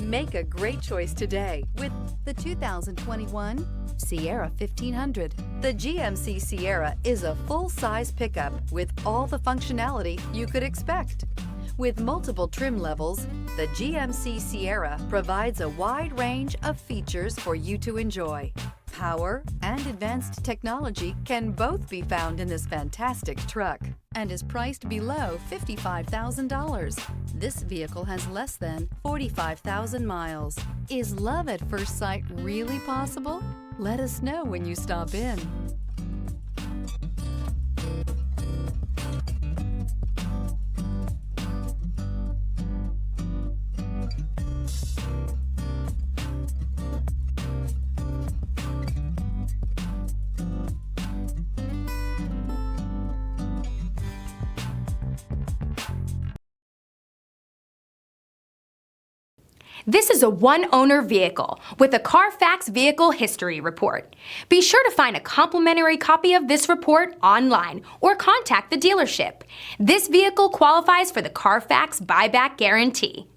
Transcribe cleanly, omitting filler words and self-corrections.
Make a great choice today with the 2021 Sierra 1500. The GMC Sierra is a full-size pickup with all the functionality you could expect. With multiple trim levels, the GMC Sierra provides a wide range of features for you to enjoy. Power and advanced technology can both be found in this fantastic truck and is priced below $55,000. This vehicle has less than 45,000 miles. Is love at first sight really possible? Let us know when you stop in. This is a one-owner vehicle with a Carfax Vehicle History Report. Be sure to find a complimentary copy of this report online or contact the dealership. This vehicle qualifies for the Carfax Buyback Guarantee.